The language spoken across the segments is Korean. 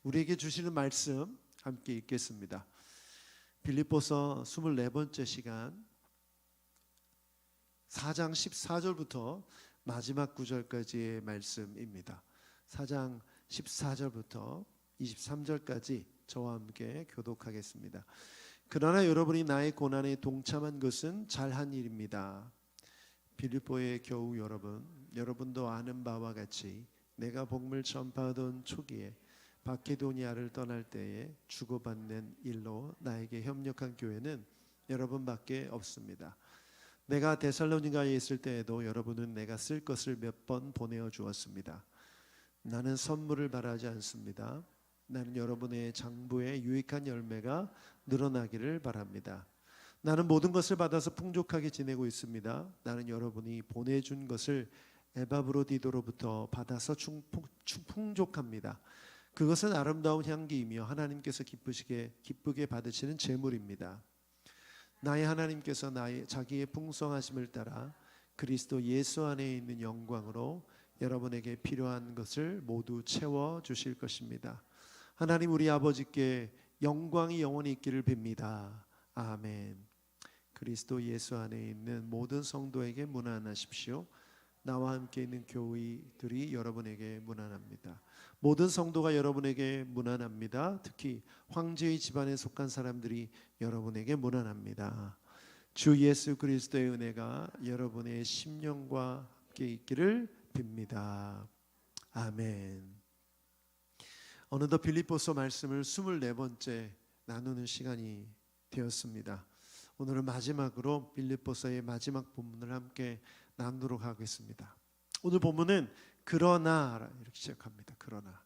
우리에게 주시는 말씀 함께 읽겠습니다. 빌립보서 24번째 시간 4장 14절부터 마지막 9절까지의 말씀입니다. 4장 14절부터 23절까지 저와 함께 교독하겠습니다. 그러나 여러분이 나의 고난에 동참한 것은 잘한 일입니다. 빌립보의 교우 여러분도 아는 바와 같이 내가 복음을 전파하던 초기에 마케도니아를 떠날 때에 주고받는 일로 나에게 협력한 교회는 여러분밖에 없습니다. 내가 데살로니가에 있을 때에도 여러분은 내가 쓸 것을 몇 번 보내어 주었습니다. 나는 선물을 바라지 않습니다. 나는 여러분의 장부에 유익한 열매가 늘어나기를 바랍니다. 나는 모든 것을 받아서 풍족하게 지내고 있습니다. 나는 여러분이 보내준 것을 에바브로디도로부터 받아서 풍족합니다. 그것은 아름다운 향기이며 하나님께서 기쁘게 받으시는 제물입니다. 나의 하나님께서 자기의 풍성하심을 따라 그리스도 예수 안에 있는 영광으로 여러분에게 필요한 것을 모두 채워 주실 것입니다. 하나님 우리 아버지께 영광이 영원히 있기를 빕니다. 아멘. 그리스도 예수 안에 있는 모든 성도에게 문안하십시오. 나와 함께 있는 교우들이 여러분에게 문안합니다. 모든 성도가 여러분에게 문안합니다. 특히 황제의 집안에 속한 사람들이 여러분에게 문안합니다. 주 예수 그리스도의 은혜가 여러분의 심령과 함께 있기를 빕니다. 아멘. 어느덧 빌립보서 말씀을 24번째 나누는 시간이 되었습니다. 오늘은 마지막으로 빌립보서의 마지막 본문을 함께 나누도록 하겠습니다. 오늘 본문은 그러나 이렇게 시작합니다. 그러나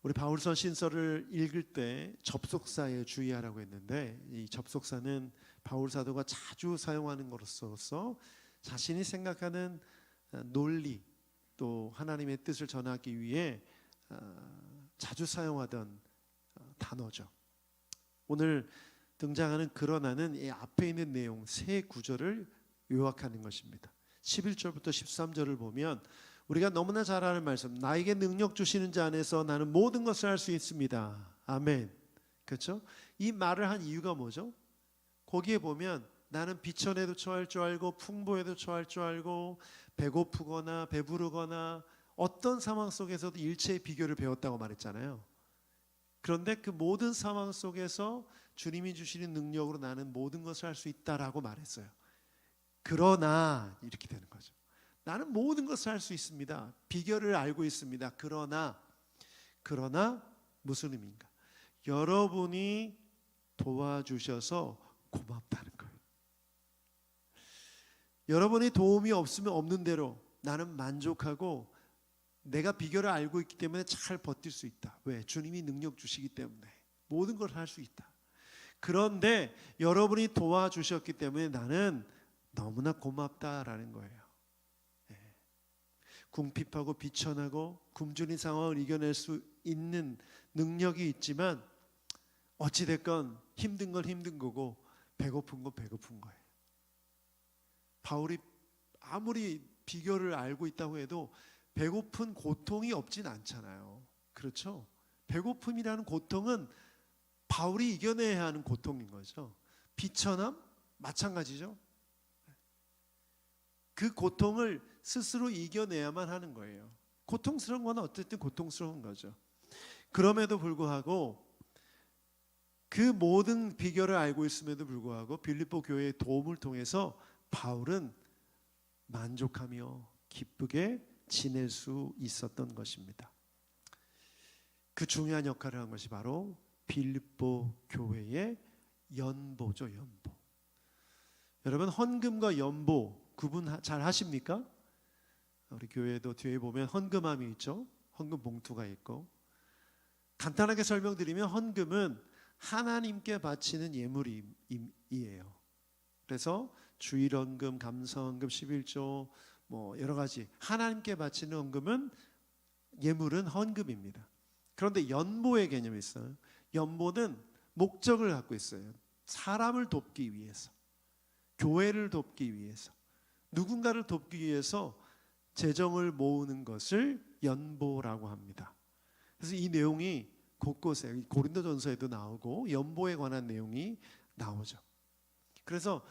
우리 바울서 신서를 읽을 때 접속사에 주의하라고 했는데 이 접속사는 바울 사도가 자주 사용하는 것으로서 자신이 생각하는 논리 또 하나님의 뜻을 전하기 위해 자주 사용하던 단어죠. 오늘 등장하는 그러나는 이 앞에 있는 내용 세 구절을 요약하는 것입니다. 11절부터 13절을 보면 우리가 너무나 잘 아는 말씀, 나에게 능력 주시는 자 안에서 나는 모든 것을 할 수 있습니다. 아멘. 그렇죠? 이 말을 한 이유가 뭐죠? 거기에 보면 나는 비천에도 처할 줄 알고 풍부에도 처할 줄 알고 배고프거나 배부르거나 어떤 상황 속에서도 일체의 비결을 배웠다고 말했잖아요. 그런데 그 모든 상황 속에서 주님이 주시는 능력으로 나는 모든 것을 할 수 있다라고 말했어요. 그러나 이렇게 되는 거죠. 나는 모든 것을 할 수 있습니다. 비결을 알고 있습니다. 그러나 무슨 의미인가? 여러분이 도와주셔서 고맙다는 거예요. 여러분이 도움이 없으면 없는 대로 나는 만족하고 내가 비결을 알고 있기 때문에 잘 버틸 수 있다. 왜? 주님이 능력 주시기 때문에 모든 걸 할 수 있다. 그런데 여러분이 도와주셨기 때문에 나는 너무나 고맙다라는 거예요. 궁핍하고 비천하고 굶주린 상황을 이겨낼 수 있는 능력이 있지만 어찌됐건 힘든 건 힘든 거고 배고픈 건 배고픈 거예요. 바울이 아무리 비결을 알고 있다고 해도 배고픈 고통이 없진 않잖아요. 그렇죠? 배고픔이라는 고통은 바울이 이겨내야 하는 고통인 거죠. 비천함? 마찬가지죠. 그 고통을 스스로 이겨내야만 하는 거예요. 고통스러운 건 어쨌든 고통스러운 거죠. 그럼에도 불구하고 그 모든 비결을 알고 있음에도 불구하고 빌립보 교회의 도움을 통해서 바울은 만족하며 기쁘게 지낼 수 있었던 것입니다. 그 중요한 역할을 한 것이 바로 빌립보 교회의 연보죠. 연보. 여러분 헌금과 연보 구분 잘 하십니까? 우리 교회도 뒤에 보면 헌금함이 있죠. 헌금 봉투가 있고 간단하게 설명드리면 헌금은 하나님께 바치는 예물이에요. 그래서 주일헌금, 감사헌금, 11조 뭐 여러 가지 하나님께 바치는 헌금은 예물은 헌금입니다. 그런데 연보의 개념이 있어요. 연보는 목적을 갖고 있어요. 사람을 돕기 위해서, 교회를 돕기 위해서, 누군가를 돕기 위해서 재정을 모으는 것을 연보라고 합니다. 그래서 이 내용이 곳곳에 고린도전서에도 나오고 연보에 관한 내용이 나오죠. 그래서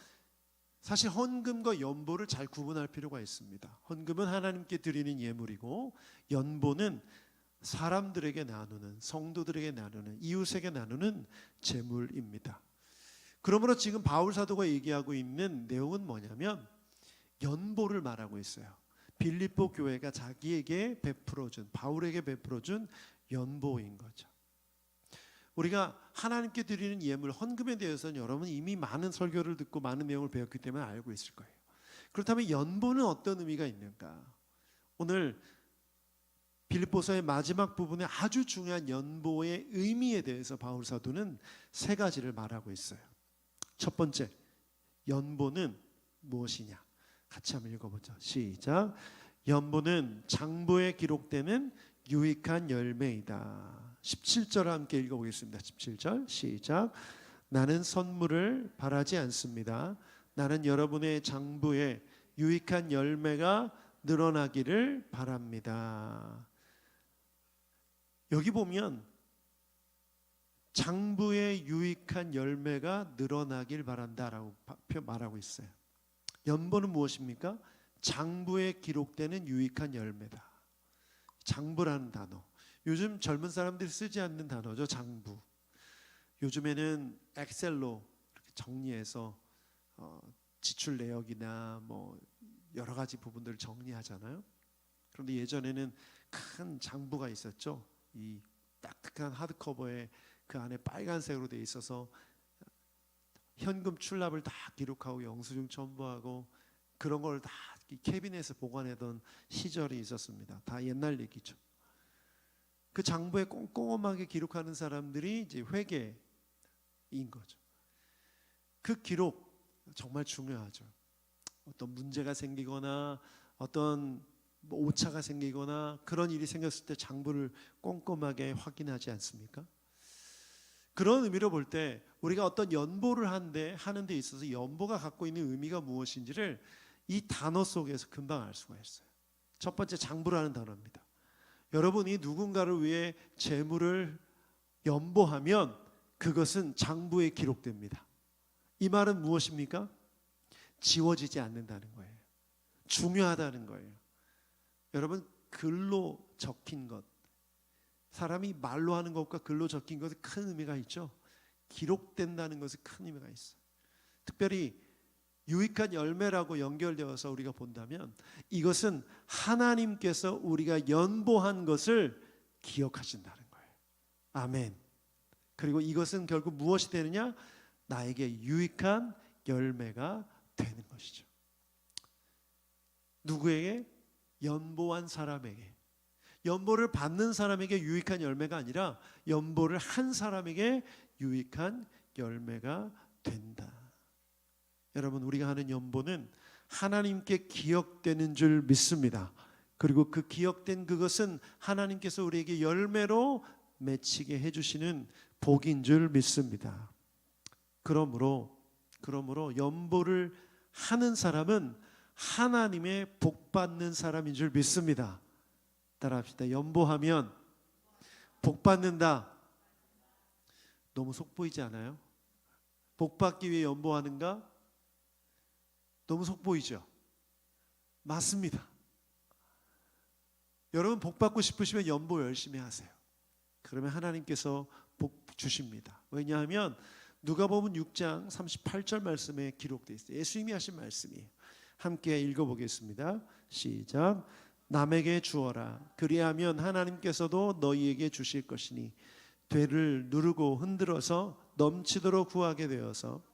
사실 헌금과 연보를 잘 구분할 필요가 있습니다. 헌금은 하나님께 드리는 예물이고 연보는 사람들에게 나누는, 성도들에게 나누는, 이웃에게 나누는 제물입니다. 그러므로 지금 바울 사도가 얘기하고 있는 내용은 뭐냐면 연보를 말하고 있어요. 빌립보 교회가 자기에게 베풀어준, 바울에게 베풀어준 연보인 거죠. 우리가 하나님께 드리는 예물, 헌금에 대해서는 여러분 이미 많은 설교를 듣고 많은 내용을 배웠기 때문에 알고 있을 거예요. 그렇다면 연보는 어떤 의미가 있는가? 오늘 빌립보서의 마지막 부분에 아주 중요한 연보의 의미에 대해서 바울 사도는 세 가지를 말하고 있어요. 첫 번째, 연보는 무엇이냐? 같이 한번 읽어보죠. 시작. 연보는 장부에 기록되는 유익한 열매이다. 17절 함께 읽어보겠습니다. 17절 시작. 나는 선물을 바라지 않습니다. 나는 여러분의 장부에 유익한 열매가 늘어나기를 바랍니다. 여기 보면 장부에 유익한 열매가 늘어나길 바란다라고 말하고 있어요. 연보는 무엇입니까? 장부에 기록되는 유익한 열매다. 장부라는 단어, 요즘 젊은 사람들이 쓰지 않는 단어죠. 장부. 요즘에는 엑셀로 이렇게 정리해서 지출 내역이나 뭐 여러 가지 부분들을 정리하잖아요. 그런데 예전에는 큰 장부가 있었죠. 이 딱딱한 하드커버에 그 안에 빨간색으로 돼 있어서 현금 출납을 다 기록하고 영수증 첨부하고 그런 걸 다 캐비넷에 보관하던 시절이 있었습니다. 다 옛날 얘기죠. 그 장부에 꼼꼼하게 기록하는 사람들이 이제 회계인 거죠. 그 기록 정말 중요하죠. 어떤 문제가 생기거나 어떤 오차가 생기거나 그런 일이 생겼을 때 장부를 꼼꼼하게 확인하지 않습니까? 그런 의미로 볼 때 우리가 어떤 연보를 하는 데 있어서 연보가 갖고 있는 의미가 무엇인지를 이 단어 속에서 금방 알 수가 있어요. 첫 번째, 장부라는 단어입니다. 여러분이 누군가를 위해 재물을 연보하면 그것은 장부에 기록됩니다. 이 말은 무엇입니까? 지워지지 않는다는 거예요. 중요하다는 거예요. 여러분, 글로 적힌 것, 사람이 말로 하는 것과 글로 적힌 것은 큰 의미가 있죠. 기록된다는 것은 큰 의미가 있어요. 특별히 유익한 열매라고 연결되어서 우리가 본다면 이것은 하나님께서 우리가 연보한 것을 기억하신다는 거예요. 아멘. 그리고 이것은 결국 무엇이 되느냐? 나에게 유익한 열매가 되는 것이죠. 누구에게? 연보한 사람에게. 연보를 받는 사람에게 유익한 열매가 아니라 연보를 한 사람에게 유익한 열매가 된다. 여러분, 우리가 하는 연보는 하나님께 기억되는 줄 믿습니다. 그리고 그 기억된 그것은 하나님께서 우리에게 열매로 맺히게 해주시는 복인 줄 믿습니다. 그러므로 연보를 하는 사람은 하나님의 복 받는 사람인 줄 믿습니다. 따라합시다. 연보하면 복 받는다. 너무 속 보이지 않아요? 복 받기 위해 연보하는가? 너무 속 보이죠? 맞습니다. 여러분, 복 받고 싶으시면 연보 열심히 하세요. 그러면 하나님께서 복 주십니다. 왜냐하면 누가복음 6장 38절 말씀에 기록되어 있어요. 예수님이 하신 말씀이에요. 함께 읽어보겠습니다. 시작. 남에게 주어라. 그리하면 하나님께서도 너희에게 주실 것이니 되를 누르고 흔들어서 넘치도록 구하게 되어서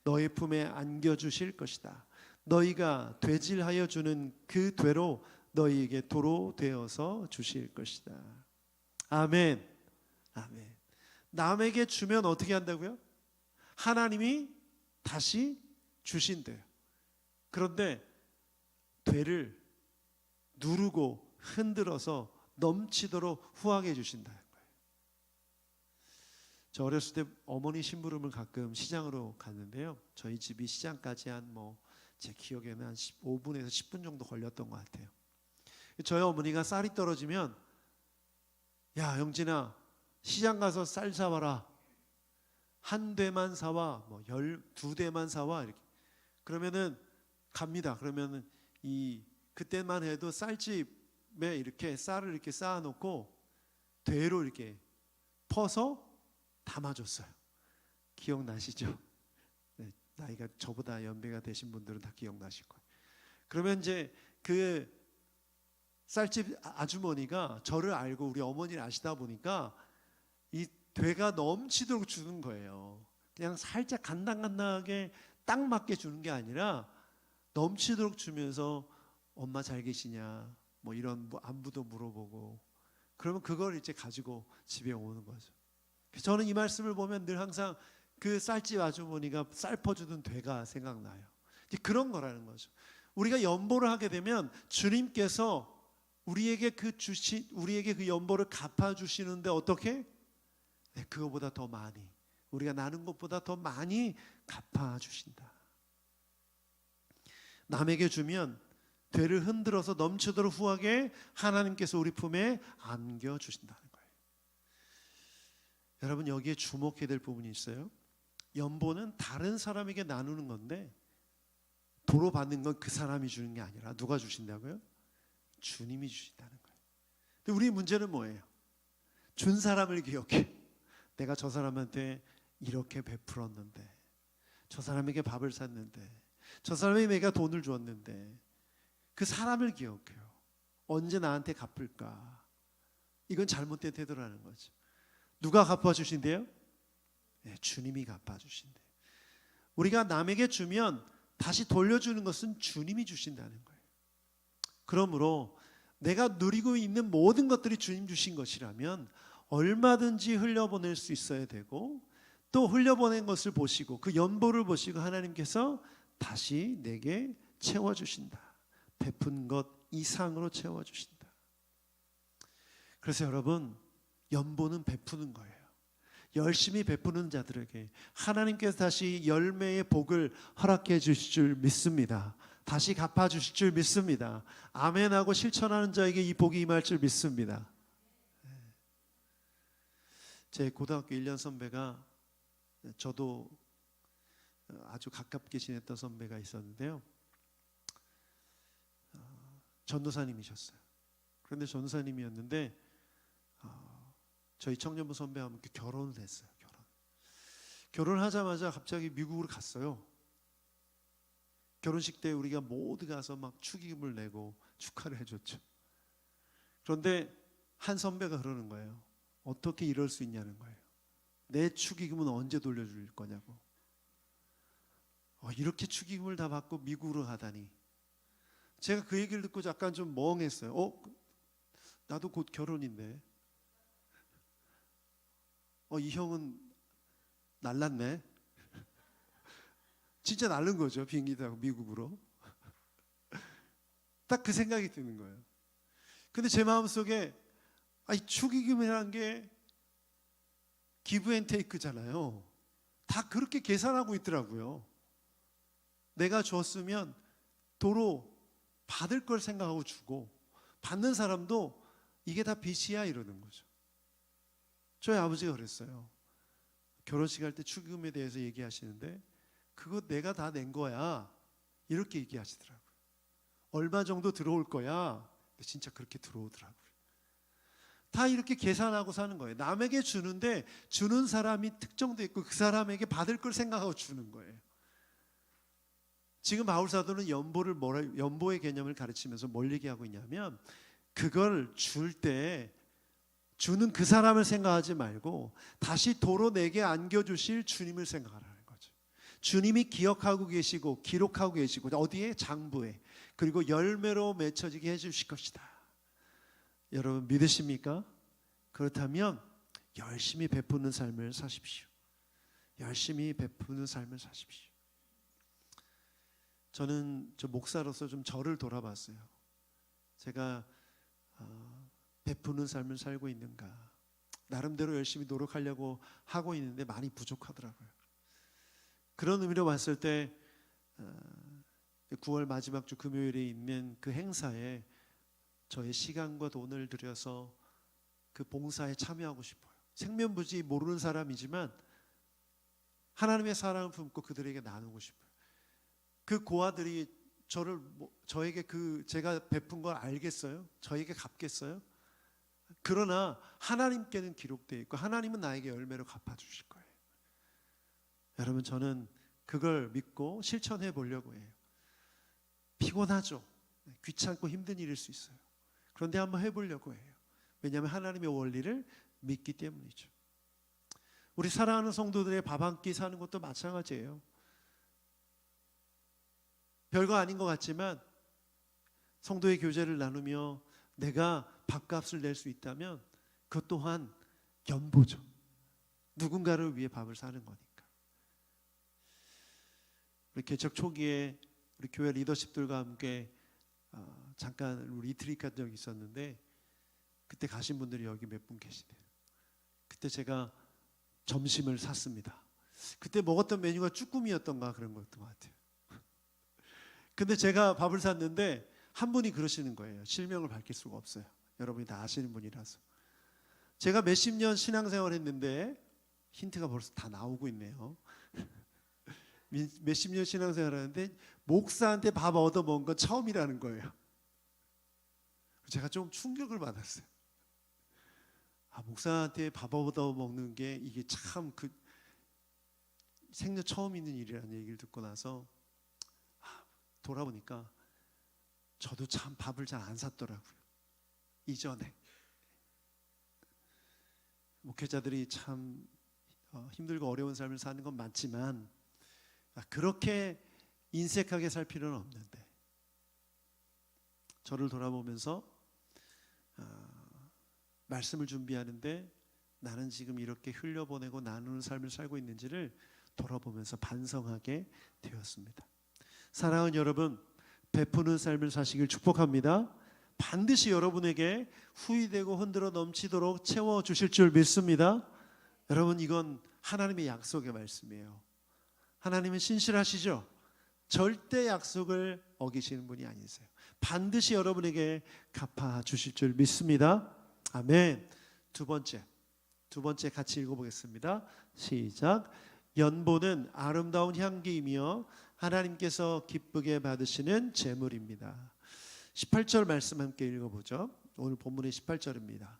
너희 품에 안겨주실 것이다. 너희가 되질하여 주는 그 되로 너희에게 도로 되어서 주실 것이다. 아멘. 아멘. 남에게 주면 어떻게 한다고요? 하나님이 다시 주신대요. 그런데 되를 누르고 흔들어서 넘치도록 후하게 해주신다는 거예요. 저 어렸을 때 어머니 심부름을 가끔 시장으로 갔는데요. 저희 집이 시장까지 제 기억에는 한 5분에서 10분 정도 걸렸던 것 같아요. 저희 어머니가 쌀이 떨어지면 야, 영진아, 시장 가서 쌀 사와라. 한 대만 사와, 뭐 12대만 사와 이렇게. 그러면은 갑니다. 그러면은 그때만 해도 쌀집에 이렇게 쌀을 이렇게 쌓아놓고 대로 이렇게 퍼서 담아줬어요. 기억나시죠? 네, 나이가 저보다 연배가 되신 분들은 다 기억나실 거예요. 그러면 이제 그 쌀집 아주머니가 저를 알고 우리 어머니를 아시다 보니까 이 되가 넘치도록 주는 거예요. 그냥 살짝 간당간당하게 딱 맞게 주는 게 아니라 넘치도록 주면서 엄마 잘 계시냐 뭐 이런 안부도 물어보고, 그러면 그걸 이제 가지고 집에 오는 거죠. 저는 이 말씀을 보면 늘 항상 그 쌀집 아주머니가 쌀 퍼주던 되가 생각나요. 그런 거라는 거죠. 우리가 연보를 하게 되면 주님께서 우리에게 그 연보를 갚아 주시는데 어떻게? 네, 그거보다 더 많이, 우리가 나눈 것보다 더 많이 갚아 주신다. 남에게 주면 되를 흔들어서 넘치도록 후하게 하나님께서 우리 품에 안겨 주신다는 거예요. 여러분, 여기에 주목해야 될 부분이 있어요. 연보는 다른 사람에게 나누는 건데 도로 받는 건 그 사람이 주는 게 아니라 누가 주신다고요? 주님이 주신다는 거예요. 근데 우리 문제는 뭐예요? 준 사람을 기억해. 내가 저 사람한테 이렇게 베풀었는데, 저 사람에게 밥을 샀는데, 저 사람에게 내가 돈을 줬는데, 그 사람을 기억해요. 언제 나한테 갚을까? 이건 잘못된 태도라는 거죠. 누가 갚아주신대요? 네, 주님이 갚아주신대요. 우리가 남에게 주면 다시 돌려주는 것은 주님이 주신다는 거예요. 그러므로 내가 누리고 있는 모든 것들이 주님 주신 것이라면 얼마든지 흘려보낼 수 있어야 되고, 또 흘려보낸 것을 보시고 그 연보를 보시고 하나님께서 다시 내게 채워주신다. 베푼 것 이상으로 채워주신다. 그래서 여러분, 연보는 베푸는 거예요. 열심히 베푸는 자들에게 하나님께서 다시 열매의 복을 허락해 주실 줄 믿습니다. 다시 갚아 주실 줄 믿습니다. 아멘하고 실천하는 자에게 이 복이 임할 줄 믿습니다. 제 고등학교 1년 선배가, 저도 아주 가깝게 지냈던 선배가 있었는데요. 전도사님이셨어요. 그런데 전도사님이었는데 저희 청년부 선배와 함께 결혼을 했어요. 결혼하자마자 갑자기 미국으로 갔어요. 결혼식 때 우리가 모두 가서 막 축의금을 내고 축하를 해줬죠. 그런데 한 선배가 그러는 거예요. 어떻게 이럴 수 있냐는 거예요. 내 축의금은 언제 돌려줄 거냐고. 이렇게 축의금을 다 받고 미국으로 가다니. 제가 그 얘기를 듣고 약간 좀 멍했어요. 나도 곧 결혼인데. 이 형은 날랐네. 진짜 날른 거죠. 비행기 타고 미국으로. 딱 그 생각이 드는 거예요. 근데 제 마음속에 축의금이라는 게 기브 앤 테이크잖아요. 다 그렇게 계산하고 있더라고요. 내가 줬으면 도로 받을 걸 생각하고 주고, 받는 사람도 이게 다 빚이야 이러는 거죠. 저희 아버지가 그랬어요. 결혼식 할 때 축의금에 대해서 얘기하시는데 그거 내가 다 낸 거야 이렇게 얘기하시더라고요. 얼마 정도 들어올 거야. 근데 진짜 그렇게 들어오더라고요. 다 이렇게 계산하고 사는 거예요. 남에게 주는데 주는 사람이 특정돼 있고 그 사람에게 받을 걸 생각하고 주는 거예요. 지금 바울 사도는 연보의 개념을 가르치면서 뭘 얘기하고 있냐면, 그걸 줄 때 주는 그 사람을 생각하지 말고 다시 도로 내게 안겨주실 주님을 생각하라는 거죠. 주님이 기억하고 계시고 기록하고 계시고 어디에? 장부에. 그리고 열매로 맺혀지게 해주실 것이다. 여러분 믿으십니까? 그렇다면 열심히 베푸는 삶을 사십시오. 열심히 베푸는 삶을 사십시오. 저는 목사로서 좀 저를 돌아봤어요. 제가 베푸는 삶을 살고 있는가, 나름대로 열심히 노력하려고 하고 있는데 많이 부족하더라고요. 그런 의미로 봤을 때 9월 마지막 주 금요일에 있는 그 행사에 저의 시간과 돈을 들여서 그 봉사에 참여하고 싶어요. 생면부지 모르는 사람이지만 하나님의 사랑을 품고 그들에게 나누고 싶어요. 그 고아들이 저에게 제가 베푼 걸 알겠어요? 저에게 갚겠어요? 그러나 하나님께는 기록되어 있고 하나님은 나에게 열매로 갚아주실 거예요. 여러분, 저는 그걸 믿고 실천해 보려고 해요. 피곤하죠. 귀찮고 힘든 일일 수 있어요. 그런데 한번 해보려고 해요. 왜냐하면 하나님의 원리를 믿기 때문이죠. 우리 사랑하는 성도들의 밥 한 끼 사는 것도 마찬가지예요. 별거 아닌 것 같지만 성도의 교제를 나누며 내가 밥값을 낼 수 있다면 그것 또한 연보죠. 누군가를 위해 밥을 사는 거니까. 우리 개척 초기에 우리 교회 리더십들과 함께 잠깐 우리 리트릿 간 적이 있었는데 그때 가신 분들이 여기 몇 분 계시대요. 그때 제가 점심을 샀습니다. 그때 먹었던 메뉴가 쭈꾸미였던가 그런 거였던 것 같아요. 근데 제가 밥을 샀는데 한 분이 그러시는 거예요. 실명을 밝힐 수가 없어요. 여러분이 다 아시는 분이라서. 제가 몇십 년 신앙생활 했는데 힌트가 벌써 다 나오고 있네요. 몇십 년 신앙생활 하는데 목사한테 밥 얻어 먹은 건 처음이라는 거예요. 제가 좀 충격을 받았어요. 목사한테 밥 얻어 먹는 게 이게 참 생전 처음 있는 일이라는 얘기를 듣고 나서 돌아보니까 저도 참 밥을 잘 안 샀더라고요. 이전에 목회자들이 참 힘들고 어려운 삶을 사는 건 맞지만 그렇게 인색하게 살 필요는 없는데 저를 돌아보면서 말씀을 준비하는데 나는 지금 이렇게 흘려보내고 나누는 삶을 살고 있는지를 돌아보면서 반성하게 되었습니다. 사랑하는 여러분, 베푸는 삶을 사시길 축복합니다. 반드시 여러분에게 후히되고 흔들어 넘치도록 채워주실 줄 믿습니다. 여러분, 이건 하나님의 약속의 말씀이에요. 하나님은 신실하시죠? 절대 약속을 어기시는 분이 아니세요. 반드시 여러분에게 갚아주실 줄 믿습니다. 아멘. 두 번째 같이 읽어보겠습니다. 시작. 연보는 아름다운 향기이며 하나님께서 기쁘게 받으시는 제물입니다. 18절 말씀 함께 읽어보죠. 오늘 본문의 18절입니다.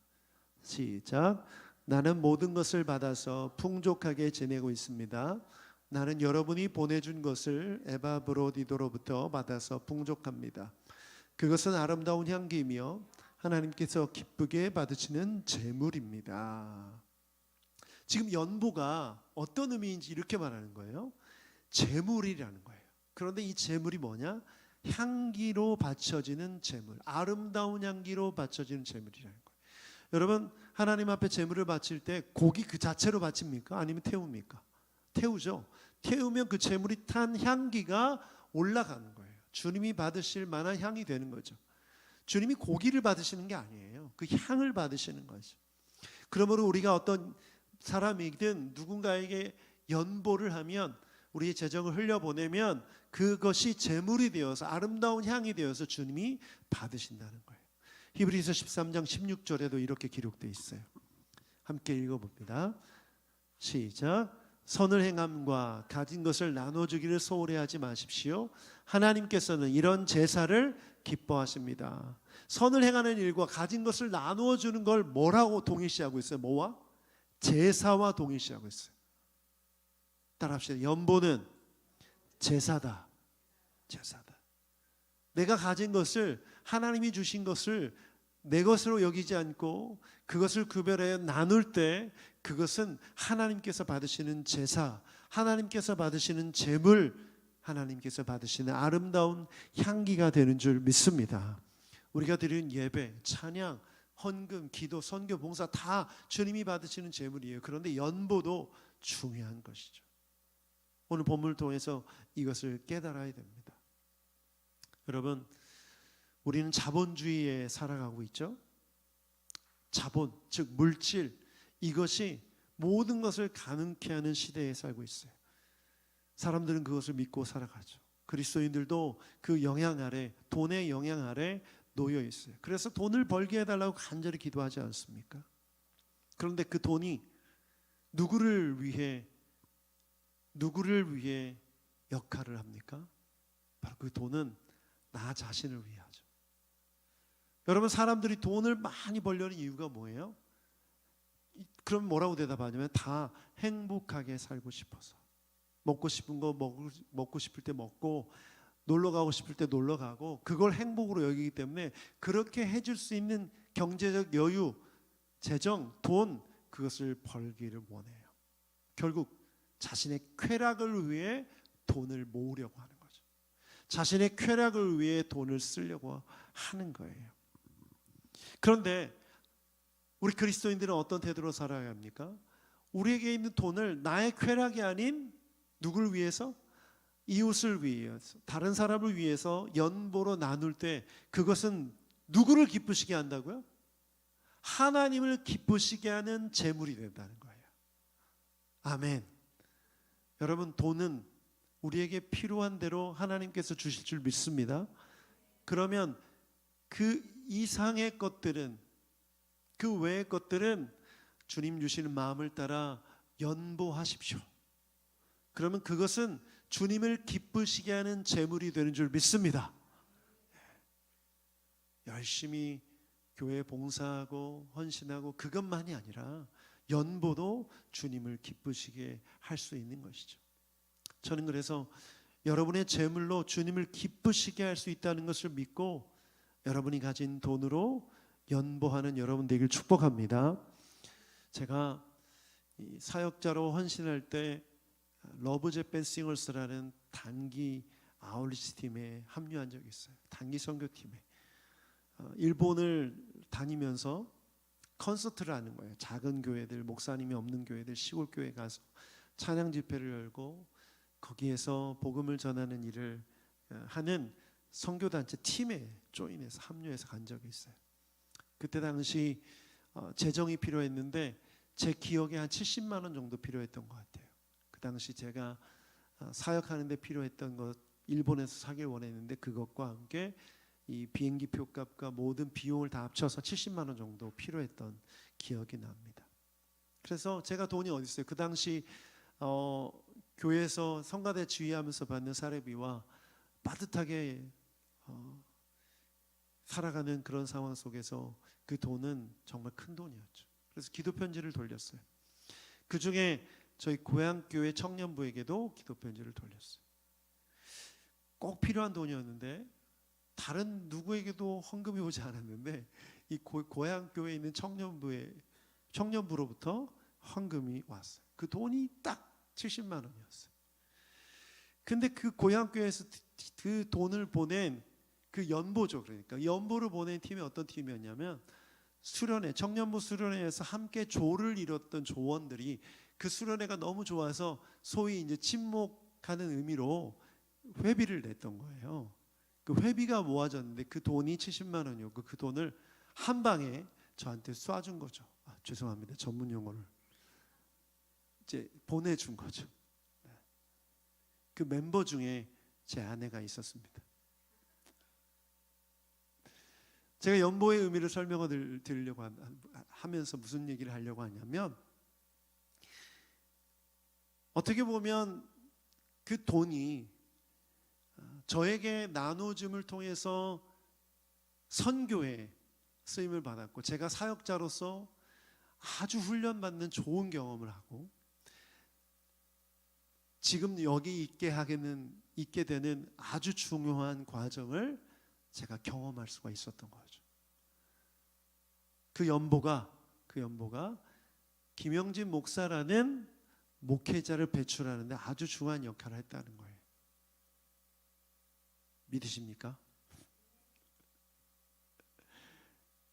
시작. 나는 모든 것을 받아서 풍족하게 지내고 있습니다. 나는 여러분이 보내준 것을 에바브로디도로부터 받아서 풍족합니다. 그것은 아름다운 향기이며 하나님께서 기쁘게 받으시는 제물입니다. 지금 연보가 어떤 의미인지 이렇게 말하는 거예요. 제물이라는 거예요. 그런데 이 제물이 뭐냐? 향기로 바쳐지는 제물, 아름다운 향기로 바쳐지는 제물이라는 거예요. 여러분, 하나님 앞에 제물을 바칠 때 고기 그 자체로 바칩니까? 아니면 태웁니까? 태우죠. 태우면 그 제물이 탄 향기가 올라가는 거예요. 주님이 받으실 만한 향이 되는 거죠. 주님이 고기를 받으시는 게 아니에요. 그 향을 받으시는 거죠. 그러므로 우리가 어떤 사람이든 누군가에게 연보를 하면, 우리의 재정을 흘려보내면 그것이 제물이 되어서 아름다운 향이 되어서 주님이 받으신다는 거예요. 히브리서 13장 16절에도 이렇게 기록되어 있어요. 함께 읽어봅니다. 시작. 선을 행함과 가진 것을 나눠주기를 소홀히 하지 마십시오. 하나님께서는 이런 제사를 기뻐하십니다. 선을 행하는 일과 가진 것을 나누어 주는 걸 뭐라고 동일시하고 있어요? 뭐와? 제사와 동일시하고 있어요. 따라합시다. 연보는 제사다. 제사다. 내가 가진 것을, 하나님이 주신 것을 내 것으로 여기지 않고 그것을 구별해 나눌 때 그것은 하나님께서 받으시는 제사, 하나님께서 받으시는 제물, 하나님께서 받으시는 아름다운 향기가 되는 줄 믿습니다. 우리가 드리는 예배, 찬양, 헌금, 기도, 선교, 봉사 다 주님이 받으시는 제물이에요. 그런데 연보도 중요한 것이죠. 오늘 본문을 통해서 이것을 깨달아야 됩니다. 여러분, 우리는 자본주의에 살아가고 있죠. 자본, 즉 물질, 이것이 모든 것을 가능케 하는 시대에 살고 있어요. 사람들은 그것을 믿고 살아가죠. 그리스도인들도 그 영향 아래, 돈의 영향 아래 놓여 있어요. 그래서 돈을 벌게 해달라고 간절히 기도하지 않습니까? 그런데 그 돈이 누구를 위해 역할을 합니까? 바로 그 돈은 나 자신을 위해 하죠. 여러분, 사람들이 돈을 많이 벌려는 이유가 뭐예요? 그럼 뭐라고 대답하냐면 다 행복하게 살고 싶어서. 먹고 싶은 거 먹고 싶을 때 먹고, 놀러 가고 싶을 때 놀러 가고, 그걸 행복으로 여기기 때문에 그렇게 해줄 수 있는 경제적 여유, 재정, 돈, 그것을 벌기를 원해요. 결국 자신의 쾌락을 위해 돈을 모으려고 하는 거죠. 자신의 쾌락을 위해 돈을 쓰려고 하는 거예요. 그런데 우리 그리스도인들은 어떤 태도로 살아야 합니까? 우리에게 있는 돈을 나의 쾌락이 아닌 누구를 위해서? 이웃을 위해서, 다른 사람을 위해서 연보로 나눌 때 그것은 누구를 기쁘시게 한다고요? 하나님을 기쁘시게 하는 재물이 된다는 거예요. 아멘. 여러분, 돈은 우리에게 필요한 대로 하나님께서 주실 줄 믿습니다. 그러면 그 이상의 것들은, 그 외의 것들은 주님 주시는 마음을 따라 연보하십시오. 그러면 그것은 주님을 기쁘시게 하는 재물이 되는 줄 믿습니다. 열심히 교회 봉사하고 헌신하고 그것만이 아니라 연보도 주님을 기쁘시게 할 수 있는 것이죠. 저는 그래서 여러분의 재물로 주님을 기쁘시게 할 수 있다는 것을 믿고 여러분이 가진 돈으로 연보하는 여러분 되길 축복합니다. 제가 이 사역자로 헌신할 때 러브 재팬 싱어스라는 단기 아울리치 팀에 합류한 적이 있어요. 단기 선교팀에. 일본을 다니면서 콘서트를 하는 거예요. 작은 교회들, 목사님이 없는 교회들, 시골 교회 가서 찬양 집회를 열고 거기에서 복음을 전하는 일을 하는 선교단체 팀에 조인해서 합류해서 간 적이 있어요. 그때 당시 재정이 필요했는데 제 기억에 한 70만 원 정도 필요했던 것 같아요. 그 당시 제가 사역하는 데 필요했던 것, 일본에서 사길 원했는데 그것과 함께 이 비행기 표값과 모든 비용을 다 합쳐서 70만 원 정도 필요했던 기억이 납니다. 그래서 제가 돈이 어디 있어요? 그 당시 교회에서 성가대 지휘하면서 받는 사례비와 빠듯하게 살아가는 그런 상황 속에서 그 돈은 정말 큰 돈이었죠. 그래서 기도 편지를 돌렸어요. 그 중에 저희 고향교회 청년부에게도 기도 편지를 돌렸어요. 꼭 필요한 돈이었는데 다른 누구에게도 헌금이 오지 않았는데 이 고향교회에 있는 청년부로부터 헌금이 왔어요. 그 돈이 딱 70만 원이었어요. 근데 그 고향교회에서 그 돈을 보낸 그 연보죠. 그러니까 연보를 보낸 팀이 어떤 팀이었냐면 수련회, 청년부 수련회에서 함께 조를 이뤘던 조원들이 그 수련회가 너무 좋아서 소위 이제 친목하는 의미로 회비를 냈던 거예요. 그 회비가 모아졌는데 그 돈이 70만 원이었고 그 돈을 한 방에 저한테 쏴준 거죠. 죄송합니다. 전문 용어를 이제 보내준 거죠. 그 멤버 중에 제 아내가 있었습니다. 제가 연보의 의미를 설명을 드리려고 하면서 무슨 얘기를 하려고 하냐면 어떻게 보면 그 돈이 저에게 나눠줌을 통해서 선교에 쓰임을 받았고 제가 사역자로서 아주 훈련받는 좋은 경험을 하고 지금 여기 있게 되는 아주 중요한 과정을 제가 경험할 수가 있었던 거죠. 그 연보가 김영진 목사라는 목회자를 배출하는데 아주 중요한 역할을 했다는 거예요. 믿으십니까?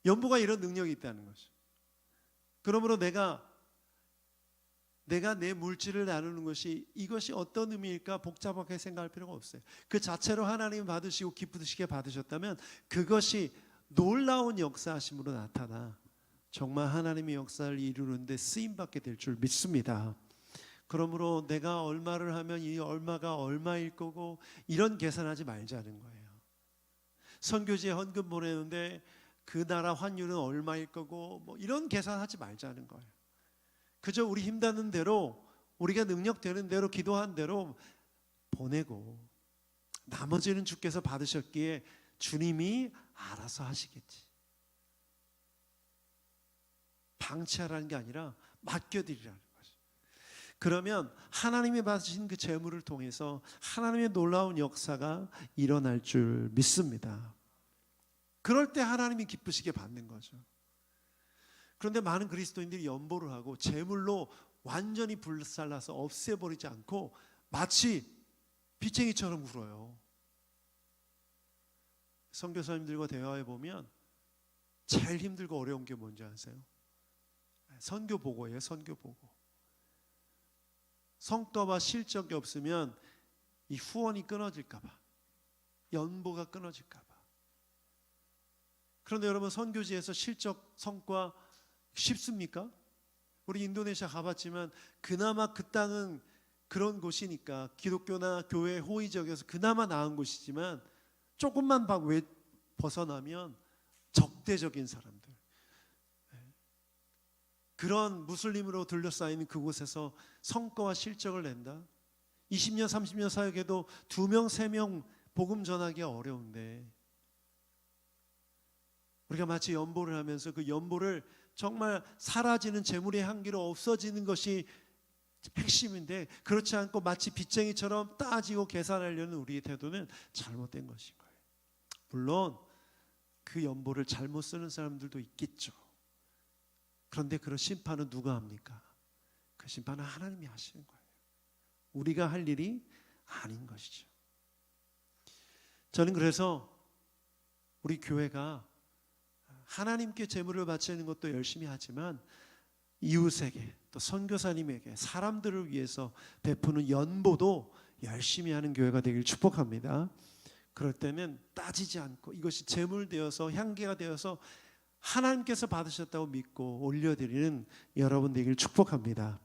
연보가 이런 능력이 있다는 거죠. 그러므로 내가 내 물질을 나누는 것이 이것이 어떤 의미일까 복잡하게 생각할 필요가 없어요. 그 자체로 하나님 받으시고 기쁘시게 받으셨다면 그것이 놀라운 역사하심으로 나타나 정말 하나님의 역사를 이루는데 쓰임받게 될 줄 믿습니다. 그러므로 내가 얼마를 하면 이 얼마가 얼마일 거고 이런 계산하지 말자는 거예요. 선교지에 헌금 보내는데 그 나라 환율은 얼마일 거고 뭐 이런 계산하지 말자는 거예요. 그저 우리 힘닿는 대로, 우리가 능력되는 대로, 기도한 대로 보내고 나머지는 주께서 받으셨기에 주님이 알아서 하시겠지. 방치하라는 게 아니라 맡겨드리라는 거죠. 그러면 하나님이 받으신 그 재물을 통해서 하나님의 놀라운 역사가 일어날 줄 믿습니다. 그럴 때 하나님이 기쁘시게 받는 거죠. 그런데 많은 그리스도인들이 연보를 하고 재물로 완전히 불살라서 없애버리지 않고 마치 빚쟁이처럼 굴어요. 선교사님들과 대화해 보면 제일 힘들고 어려운 게 뭔지 아세요? 선교 보고예요. 선교 보고. 성과와 실적이 없으면 이 후원이 끊어질까 봐, 연보가 끊어질까 봐. 그런데 여러분, 선교지에서 실적, 성과 쉽습니까? 우리 인도네시아 가봤지만 그나마 그 땅은 그런 곳이니까 기독교나 교회 호의적이어서 그나마 나은 곳이지만 조금만 벗어나면 적대적인 사람들, 그런 무슬림으로 둘러싸인 그곳에서 성과와 실적을 낸다. 20년 30년 사역에도 2명 3명 복음 전하기가 어려운데 우리가 마치 연보를 하면서 그 연보를 정말 사라지는 재물의 향기로 없어지는 것이 핵심인데, 그렇지 않고 마치 빚쟁이처럼 따지고 계산하려는 우리의 태도는 잘못된 것인 거예요. 물론 그 연보를 잘못 쓰는 사람들도 있겠죠. 그런데 그런 심판은 누가 합니까? 그 심판은 하나님이 하시는 거예요. 우리가 할 일이 아닌 것이죠. 저는 그래서 우리 교회가 하나님께 제물을 바치는 것도 열심히 하지만 이웃에게, 또 선교사님에게, 사람들을 위해서 베푸는 연보도 열심히 하는 교회가 되길 축복합니다. 그럴 때는 따지지 않고 이것이 제물되어서 향기가 되어서 하나님께서 받으셨다고 믿고 올려드리는 여러분 되길 축복합니다.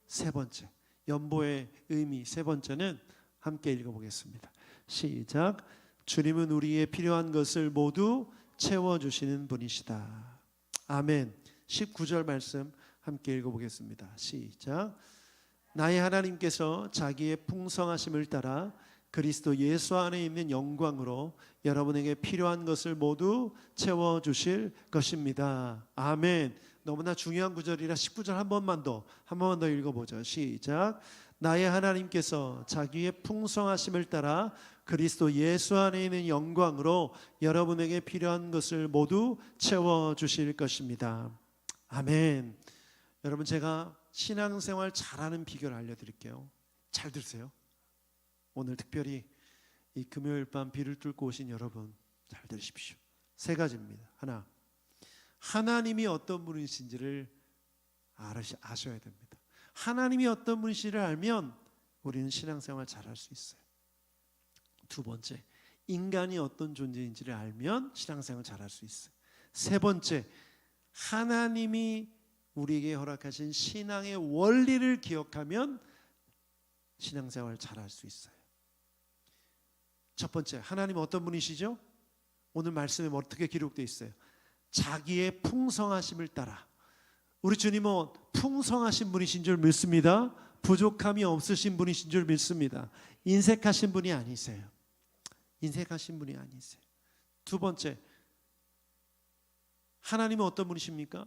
세 번째, 연보의 의미 세 번째는 함께 읽어보겠습니다. 시작. 주님은 우리의 필요한 것을 모두 채워주시는 분이시다. 아멘. 19절 말씀 함께 읽어보겠습니다. 시작. 나의 하나님께서 자기의 풍성하심을 따라 그리스도 예수 안에 있는 영광으로 여러분에게 필요한 것을 모두 채워주실 것입니다. 아멘. 너무나 중요한 구절이라 19절 한 번만 더 읽어보죠. 시작. 나의 하나님께서 자기의 풍성하심을 따라 그리스도 예수 안에 있는 영광으로 여러분에게 필요한 것을 모두 채워주실 것입니다. 아멘. 여러분, 제가 신앙생활 잘하는 비결을 알려드릴게요. 잘 들으세요. 오늘 특별히 이 금요일 밤 비를 뚫고 오신 여러분 잘 들으십시오. 세 가지입니다. 하나, 하나님이 어떤 분이신지를 아셔야 됩니다. 하나님이 어떤 분이신지를 알면 우리는 신앙생활 잘할 수 있어요. 두 번째, 인간이 어떤 존재인지를 알면 신앙생활 잘할 수 있어요. 세 번째, 하나님이 우리에게 허락하신 신앙의 원리를 기억하면 신앙생활 잘할 수 있어요. 첫 번째, 하나님은 어떤 분이시죠? 오늘 말씀에 어떻게 기록되어 있어요? 자기의 풍성하심을 따라. 우리 주님은 풍성하신 분이신 줄 믿습니다. 부족함이 없으신 분이신 줄 믿습니다. 인색하신 분이 아니세요. 인색하신 분이 아니세요. 두 번째, 하나님은 어떤 분이십니까?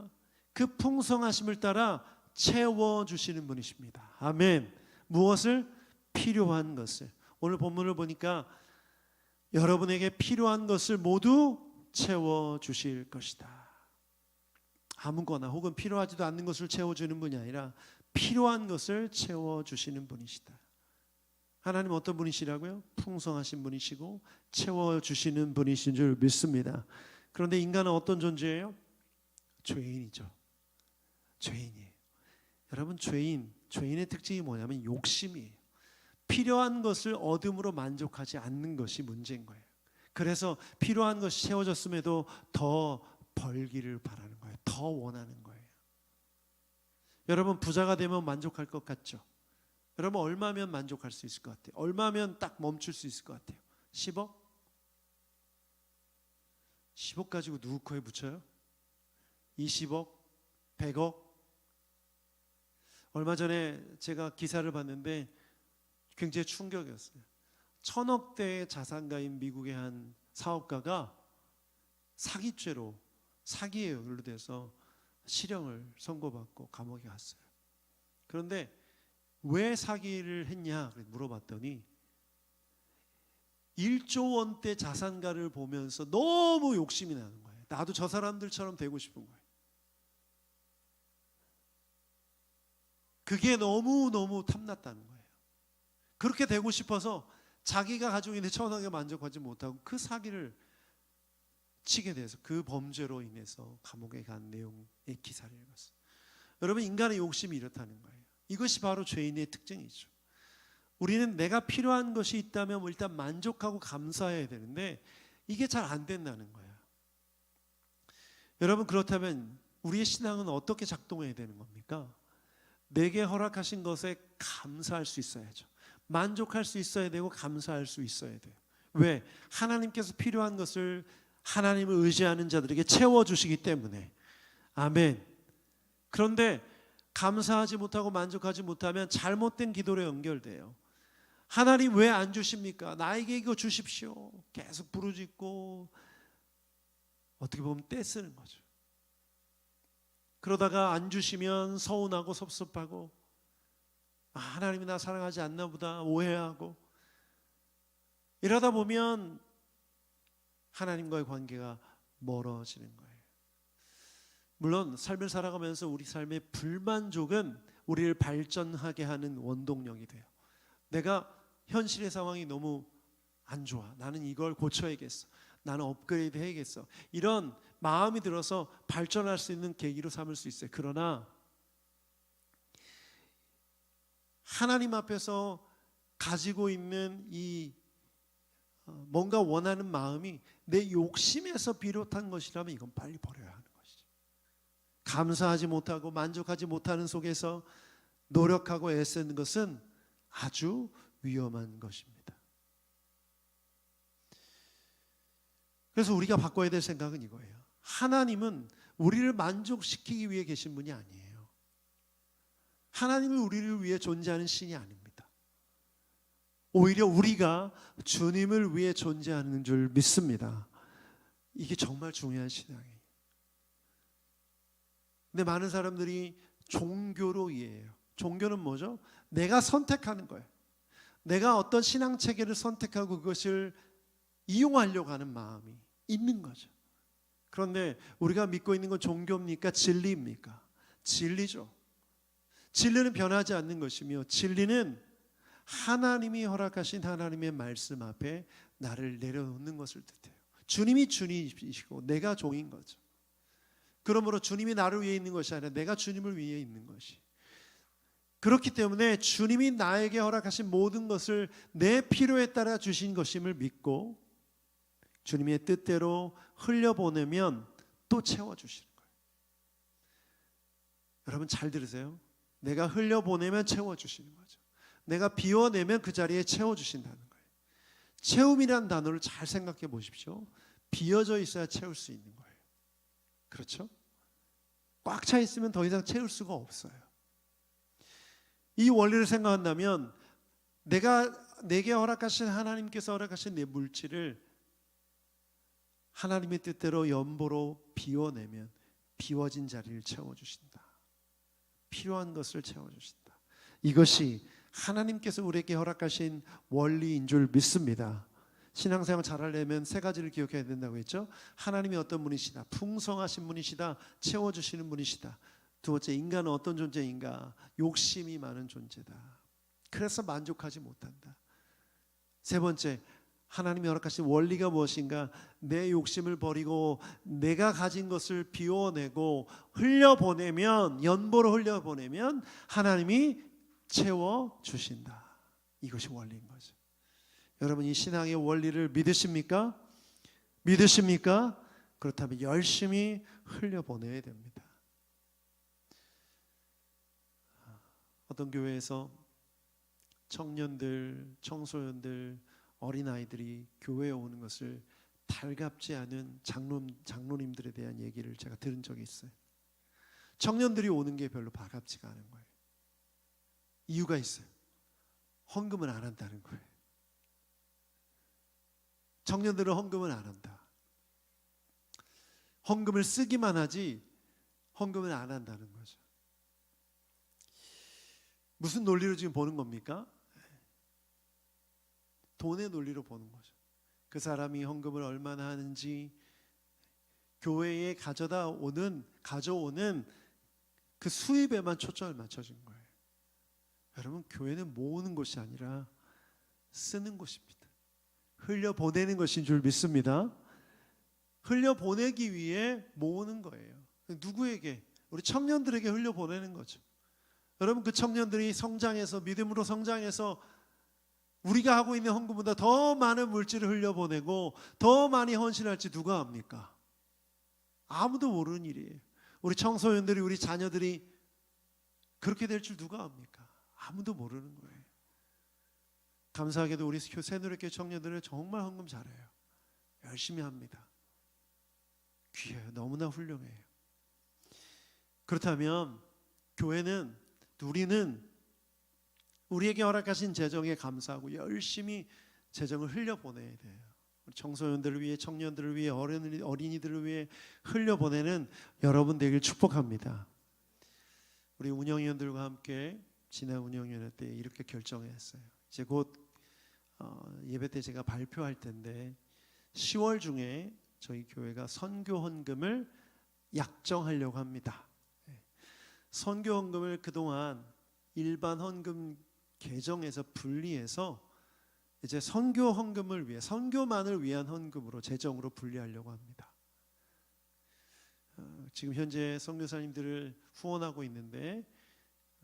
그 풍성하심을 따라 채워주시는 분이십니다. 아멘. 무엇을? 필요한 것을. 오늘 본문을 보니까 여러분에게 필요한 것을 모두 채워주실 것이다. 아무거나 혹은 필요하지도 않는 것을 채워주는 분이 아니라 필요한 것을 채워주시는 분이시다. 하나님 어떤 분이시라고요? 풍성하신 분이시고 채워주시는 분이신 줄 믿습니다. 그런데 인간은 어떤 존재예요? 죄인이죠. 죄인이에요. 여러분, 죄인의 특징이 뭐냐면 욕심이에요. 필요한 것을 얻음으로 만족하지 않는 것이 문제인 거예요. 그래서 필요한 것이 채워졌음에도 더 벌기를 바라는 거예요. 더 원하는 거예요. 여러분, 부자가 되면 만족할 것 같죠? 여러분, 얼마면 만족할 수 있을 것 같아요? 얼마면 딱 멈출 수 있을 것 같아요? 10억? 10억 가지고 누구 코에 붙여요? 20억? 100억? 얼마 전에 제가 기사를 봤는데 굉장히 충격이었어요. 1000억대의 자산가인 미국의 한 사업가가 사기죄로 사기에 연루돼서 실형을 선고받고 감옥에 갔어요. 그런데 왜 사기를 했냐 물어봤더니 1조 원대 자산가를 보면서 너무 욕심이 나는 거예요. 나도 저 사람들처럼 되고 싶은 거예요. 그게 너무너무 탐났다는 거예요. 그렇게 되고 싶어서 자기가 가지고 있는 1000억에 만족하지 못하고 그 사기를 치게 돼서 그 범죄로 인해서 감옥에 간 내용의 기사를 읽었어요. 여러분, 인간의 욕심이 이렇다는 거예요. 이것이 바로 죄인의 특징이죠. 우리는 내가 필요한 것이 있다면 일단 만족하고 감사해야 되는데 이게 잘 안 된다는 거예요. 여러분, 그렇다면 우리의 신앙은 어떻게 작동해야 되는 겁니까? 내게 허락하신 것에 감사할 수 있어야죠. 만족할 수 있어야 되고 감사할 수 있어야 돼요. 왜? 하나님께서 필요한 것을 하나님을 의지하는 자들에게 채워주시기 때문에. 아멘. 그런데 감사하지 못하고 만족하지 못하면 잘못된 기도로 연결돼요. 하나님 왜 안 주십니까? 나에게 이거 주십시오. 계속 부르짖고 어떻게 보면 떼쓰는 거죠. 그러다가 안 주시면 서운하고 섭섭하고 하나님이 나 사랑하지 않나 보다 오해하고 이러다 보면 하나님과의 관계가 멀어지는 거예요. 물론 삶을 살아가면서 우리 삶의 불만족은 우리를 발전하게 하는 원동력이 돼요. 내가 현실의 상황이 너무 안 좋아. 나는 이걸 고쳐야겠어. 나는 업그레이드 해야겠어. 이런 마음이 들어서 발전할 수 있는 계기로 삼을 수 있어요. 그러나 하나님 앞에서 가지고 있는 이 뭔가 원하는 마음이 내 욕심에서 비롯한 것이라면 이건 빨리 버려야 하는 것이죠. 감사하지 못하고 만족하지 못하는 속에서 노력하고 애쓰는 것은 아주 위험한 것입니다. 그래서 우리가 바꿔야 될 생각은 이거예요. 하나님은 우리를 만족시키기 위해 계신 분이 아니에요. 하나님은 우리를 위해 존재하는 신이 아닙니다. 오히려 우리가 주님을 위해 존재하는 줄 믿습니다. 이게 정말 중요한 신앙이에요. 근데 많은 사람들이 종교로 이해해요. 종교는 뭐죠? 내가 선택하는 거예요. 내가 어떤 신앙 체계를 선택하고 그것을 이용하려고 하는 마음이 있는 거죠. 그런데 우리가 믿고 있는 건 종교입니까? 진리입니까? 진리죠. 진리는 변하지 않는 것이며 진리는 하나님이 허락하신 하나님의 말씀 앞에 나를 내려놓는 것을 뜻해요. 주님이 주님이시고 내가 종인 거죠. 그러므로 주님이 나를 위해 있는 것이 아니라 내가 주님을 위해 있는 것이. 그렇기 때문에 주님이 나에게 허락하신 모든 것을 내 필요에 따라 주신 것임을 믿고 주님의 뜻대로 흘려보내면 또 채워주시는 거예요. 여러분 잘 들으세요. 내가 흘려보내면 채워주시는 거죠. 내가 비워내면 그 자리에 채워주신다는 거예요. 채움이라는 단어를 잘 생각해 보십시오. 비어져 있어야 채울 수 있는 거예요. 그렇죠? 꽉 차 있으면 더 이상 채울 수가 없어요. 이 원리를 생각한다면 내게 허락하신 하나님께서 허락하신 내 물질을 하나님의 뜻대로 연보로 비워내면 비워진 자리를 채워주신다. 필요한 것을 채워주신다. 이것이 하나님께서 우리에게 허락하신 원리인 줄 믿습니다. 신앙생활 잘하려면 세 가지를 기억해야 된다고 했죠. 하나님이 어떤 분이시다. 풍성하신 분이시다. 채워주시는 분이시다. 두 번째, 인간은 어떤 존재인가? 욕심이 많은 존재다. 그래서 만족하지 못한다. 세 번째, 하나님이 허락하신 원리가 무엇인가? 내 욕심을 버리고 내가 가진 것을 비워내고 흘려보내면, 연보로 흘려보내면 하나님이 채워주신다. 이것이 원리인 거죠. 여러분, 이 신앙의 원리를 믿으십니까? 믿으십니까? 그렇다면 열심히 흘려보내야 됩니다. 어떤 교회에서 청년들, 청소년들, 어린아이들이 교회에 오는 것을 달갑지 않은 장로님들에 대한 얘기를 제가 들은 적이 있어요. 청년들이 오는 게 별로 반갑지가 않은 거예요. 이유가 있어요. 헌금을 안 한다는 거예요. 청년들은 헌금을 안 한다. 헌금을 쓰기만 하지 헌금을 안 한다는 거죠. 무슨 논리로 지금 보는 겁니까? 돈의 논리로 보는 거죠. 그 사람이 헌금을 얼마나 하는지, 교회에 가져오는 그 수입에만 초점을 맞춰준 거예요. 여러분, 교회는 모으는 곳이 아니라 쓰는 곳입니다. 흘려보내는 것인 줄 믿습니다. 흘려보내기 위해 모으는 거예요. 누구에게? 우리 청년들에게 흘려보내는 거죠. 여러분, 그 청년들이 성장해서, 믿음으로 성장해서 우리가 하고 있는 헌금보다 더 많은 물질을 흘려보내고 더 많이 헌신할지 누가 압니까? 아무도 모르는 일이에요. 우리 청소년들이, 우리 자녀들이 그렇게 될 줄 누가 압니까? 아무도 모르는 거예요. 감사하게도 우리 새누리교회 청년들은 정말 헌금 잘해요. 열심히 합니다. 귀해요. 너무나 훌륭해요. 그렇다면 교회는, 우리는 우리에게 허락하신 재정에 감사하고 열심히 재정을 흘려보내야 돼요. 청소년들을 위해, 청년들을 위해, 어린이들을 위해 흘려보내는 여러분 되길 축복합니다. 우리 운영위원들과 함께 지난 운영위원회 때 이렇게 결정했어요. 이제 곧 예배 때 제가 발표할 텐데 10월 중에 저희 교회가 선교 헌금을 약정하려고 합니다. 선교 헌금을 그동안 일반 헌금 계정에서 분리해서 이제 선교 헌금을 위해, 선교만을 위한 헌금으로, 재정으로 분리하려고 합니다. 지금 현재 선교사님들을 후원하고 있는데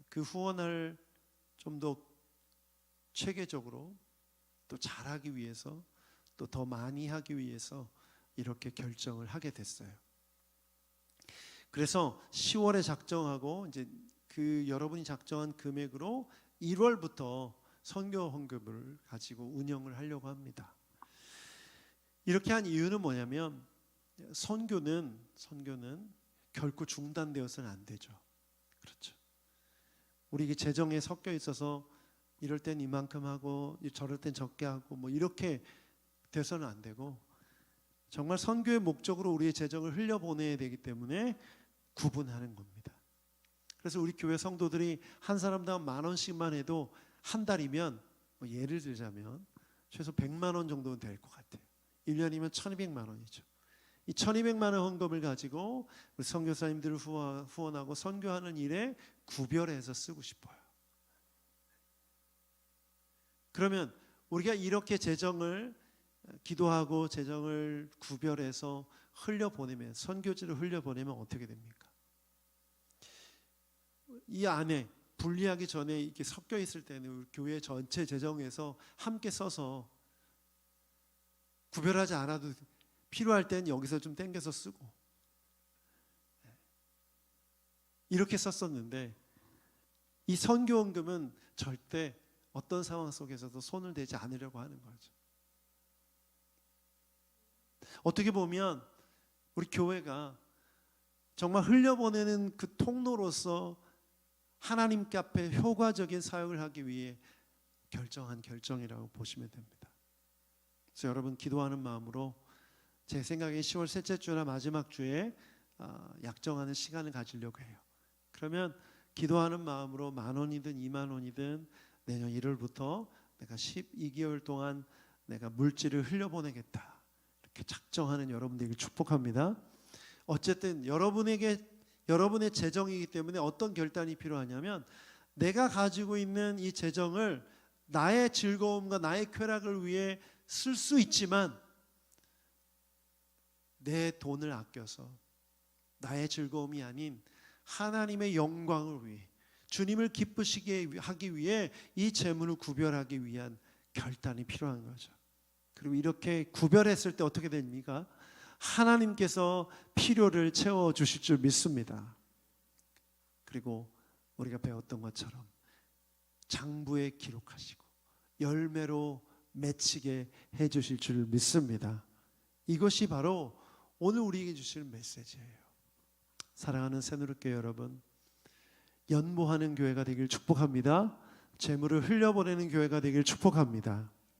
그 후원을 좀 더 체계적으로 또 잘하기 위해서, 또 더 많이 하기 위해서 이렇게 결정을 하게 됐어요. 그래서 10월에 작정하고 이제 그 여러분이 작정한 금액으로 1월부터 선교 헌금을 가지고 운영을 하려고 합니다. 이렇게 한 이유는 뭐냐면 선교는 결코 중단되어서는 안 되죠. 그렇죠. 우리 재정에 섞여 있어서 이럴 땐 이만큼 하고 저럴 땐 적게 하고 뭐 이렇게 돼서는 안 되고, 정말 선교의 목적으로 우리의 재정을 흘려보내야 되기 때문에 구분하는 겁니다. 그래서 우리 교회 성도들이 한 사람당 10,000원씩만 해도 한 달이면, 뭐 예를 들자면 최소 100만 원 정도는 될 것 같아요. 1년이면 1,200만 원이죠. 이 1,200만 원 헌금을 가지고 우리 선교사님들을 후원하고 선교하는 일에 구별해서 쓰고 싶어요. 그러면 우리가 이렇게 재정을, 기도하고 재정을 구별해서 흘려보내면, 선교지를 흘려보내면 어떻게 됩니까? 이 안에 분리하기 전에 이렇게 섞여 있을 때는 우리 교회 전체 재정에서 함께 써서 구별하지 않아도 필요할 땐 여기서 좀 땡겨서 쓰고 이렇게 썼었는데, 이 선교헌금은 절대 어떤 상황 속에서도 손을 대지 않으려고 하는 거죠. 어떻게 보면 우리 교회가 정말 흘려보내는 그 통로로서 하나님께 앞에 효과적인 사역을 하기 위해 결정한 결정이라고 보시면 됩니다. 그래서 여러분, 기도하는 마음으로 제 생각에 10월 셋째 주나 마지막 주에 약정하는 시간을 가지려고 해요. 그러면 기도하는 마음으로 10,000원이든 20,000원이든 내년 1월부터 내가 12개월 동안 내가 물질을 흘려보내겠다, 이렇게 작정하는 여러분들에게 축복합니다. 어쨌든 여러분의 재정이기 때문에 어떤 결단이 필요하냐면, 내가 가지고 있는 이 재정을 나의 즐거움과 나의 쾌락을 위해 쓸 수 있지만 내 돈을 아껴서 나의 즐거움이 아닌 하나님의 영광을 위해, 주님을 기쁘시게 하기 위해 이 재물을 구별하기 위한 결단이 필요한 거죠. 그리고 이렇게 구별했을 때 어떻게 됩니까? 하나님께서 필요를 채워주실 줄 믿습니다. 그리고 우리가 배웠던 것처럼 장부에 기록하시고 열매로 맺히게 해주실 줄 믿습니다. 이것이 바로 오늘 우리에게 주시는 메시지예요. 사랑하는 새누리교회 여러분, 연모하는 교회가 되길 축복합니다. 재물을 흘려보내는 교회가 되길 축복합니다.